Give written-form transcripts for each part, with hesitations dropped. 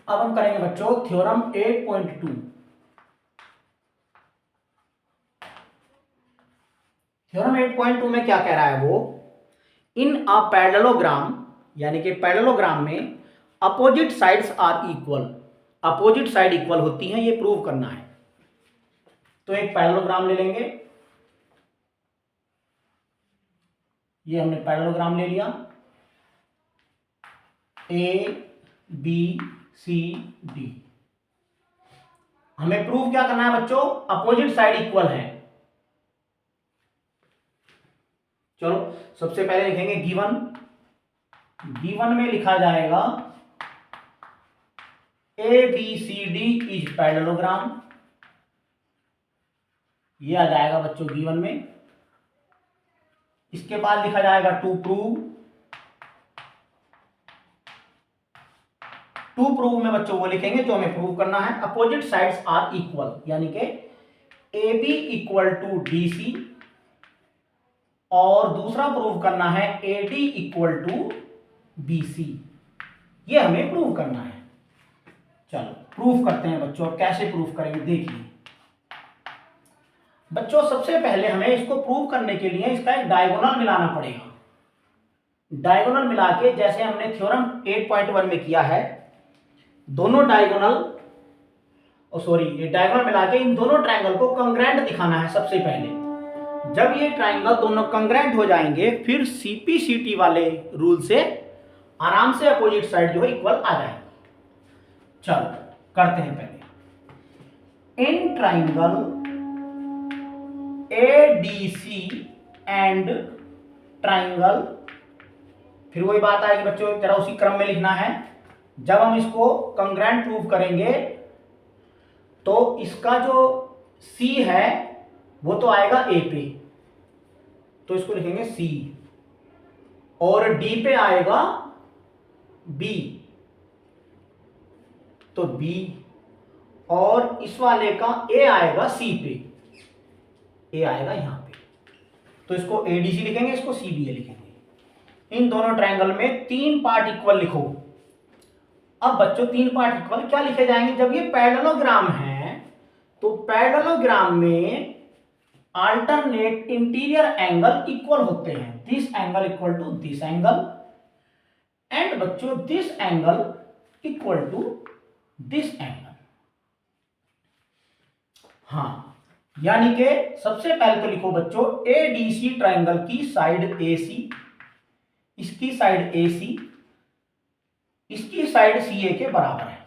अब हम करेंगे बच्चों थ्योरम 8.2। थ्योरम 8.2 में क्या कह रहा है वो, इन अ पैरेललोग्राम, यानी कि पैरेललोग्राम में opposite sides are equal, opposite side equal होती हैं, ये प्रूव करना है। तो एक पैरेललोग्राम ले लेंगे, ये हमने पैरेललोग्राम ले लिया, ए बी सी डी। हमें प्रूव क्या करना है बच्चों, अपोजिट साइड इक्वल है। चलो सबसे पहले लिखेंगे गिवन, गिवन में लिखा जाएगा A B C D is parallelogram, ये आ जाएगा बच्चों गिवन में। इसके बाद लिखा जाएगा टू प्रूव, टू प्रूव में बच्चों वो लिखेंगे जो हमें प्रूव करना है, अपोजिट साइड्स आर इक्वल, यानी कि A B equal to D C, और दूसरा प्रूव करना है A D equal to B C, ये हमें प्रूव करना है। चलो प्रूफ करते हैं बच्चों, कैसे प्रूफ करेंगे देखिए बच्चों। सबसे पहले हमें इसको प्रूव करने के लिए इसका एक डायगोनल मिलाना पड़ेगा। डायगोनल मिला के, जैसे हमने थ्योरम 8.1 में किया है, दोनों डायगोनल, सॉरी ये डायगोनल मिला के इन दोनों ट्रायंगल को कंग्रेंट दिखाना है सबसे पहले। जब ये ट्रायंगल दोनों कंग्रेंट हो जाएंगे, फिर सीपीसीटी वाले रूल से आराम से अपोजिट साइड जो है इक्वल आ जाएगी। चलो करते हैं पहले। In triangle ADC and triangle, फिर वही बात आएगी बच्चों, जरा उसी क्रम में लिखना है। जब हम इसको कंग्रेंट प्रूव करेंगे तो इसका जो सी है वो तो आएगा ए पे, तो इसको लिखेंगे सी, और डी पे आएगा बी, तो बी, और इस वाले का ए आएगा सी पे, ए आएगा यहां पे, तो इसको एडीसी लिखेंगे, इसको सीबीए लिखेंगे। इन दोनों ट्रायंगल में तीन पार्ट इक्वल लिखो। अब बच्चों तीन पार्ट इक्वल क्या लिखे जाएंगे, जब ये पैरेललोग्राम है तो पैरेललोग्राम में अल्टरनेट इंटीरियर एंगल इक्वल होते हैं, this angle equal to this angle, and बच्चों this angle equal to this angle. हाँ, यानी कि सबसे पहले तो लिखो बच्चों एडीसी ट्रायंगल की साइड एसी, इसकी साइड एसी, इसकी साइड सीए के बराबर है।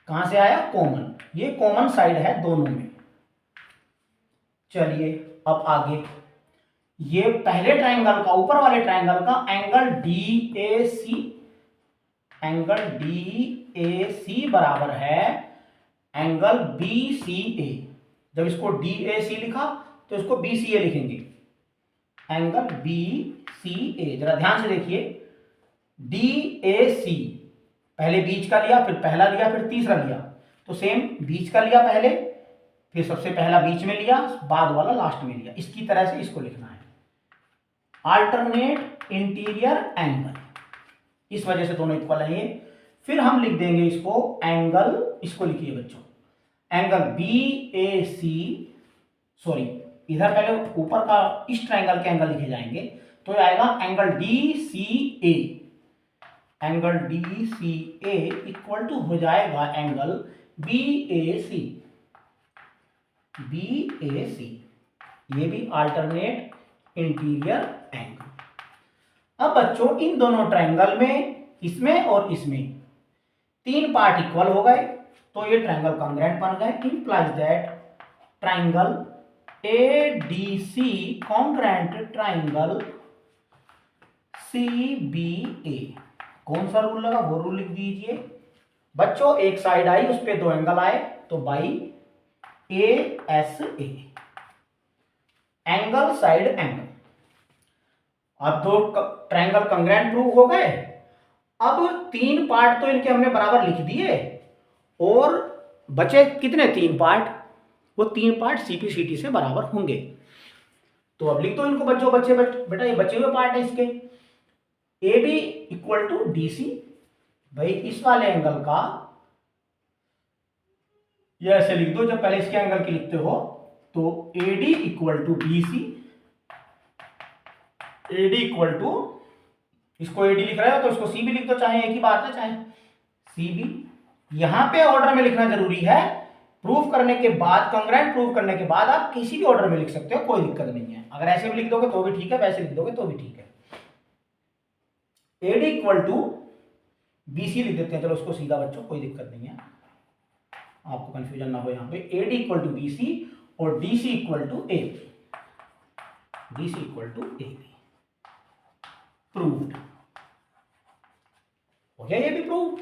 कहां से आया, कॉमन, ये कॉमन साइड है दोनों में। चलिए अब आगे, ये पहले ट्रायंगल का, ऊपर वाले ट्रायंगल का angle D A C, angle D A C बराबर है एंगल बी सी ए। जब इसको डी ए सी लिखा तो इसको बी सी ए लिखेंगे, एंगल बी सी ए। जरा ध्यान से देखिए, डी ए सी, पहले बीच का लिया, फिर पहला लिया, फिर तीसरा लिया, तो सेम बीच का लिया पहले, फिर सबसे पहला बीच में लिया, बाद वाला लास्ट में लिया, इसकी तरह से इसको लिखना है, अल्टरनेट इंटीरियर एंगल, इस वजह से दोनों इक्वल है ये। फिर हम लिख देंगे इसको एंगल, इसको लिखिए बच्चों, angle B A C, sorry इधर पहले ऊपर का इस ट्रायंगल के एंगल लिखे जाएंगे, तो आएगा angle D C A, angle D C A equal to हो जाएगा angle B A C, B A C, ये भी अल्टरनेट इंटीरियर एंगल। अब बच्चों इन दोनों ट्रायंगल में, इसमें और इसमें तीन पार्ट इक्वल हो गए, तो ये ट्रायंगल कॉन्ग्रेंट बन गए। Implies that triangle A D C congruent triangle C B A. कौन सा रूल लगा, वो रूल लिख दीजिए बच्चों। एक साइड आई, उस पे दो एंगल आए, तो by A S A, angle side angle. अब दो ट्रायंगल कॉन्ग्रेंट प्रूव हो गए। अब तीन पार्ट तो इनके हमने बराबर लिख दिए, और बचे कितने, तीन पार्ट, वो तीन पार्ट सीपीसीटी से बराबर होंगे। तो अब लिख दो इनको बच्चों, बेटा ये बचे हुए पार्ट है इसके, A B equal to D C, भाई इस वाले एंगल का ये ऐसे लिख दो, जब पहले इसके एंगल की लिखते हो तो AD equal to BC, AD equal to, इसको AD लिख रहे हो तो इसको C भी लिख दो, चाहे एक ही बात है, चाहे CB। यहां पे ऑर्डर में लिखना जरूरी है, प्रूफ करने के बाद, कॉन्ग्रुएंट प्रूफ करने के बाद आप किसी भी ऑर्डर में लिख सकते हो, कोई दिक्कत नहीं है। अगर ऐसे भी लिख दोगे तो भी ठीक है, वैसे लिख दोगे तो भी ठीक है। AD इक्वल टू BC लिख देते हैं, चलो उसको सीधा बच्चों, कोई दिक्कत नहीं है, आपको कंफ्यूजन ना हो। यहां पे AD इक्वल टू BC और DC equal to AB, DC equal to AB, proved हो गया, ये भी प्रूव।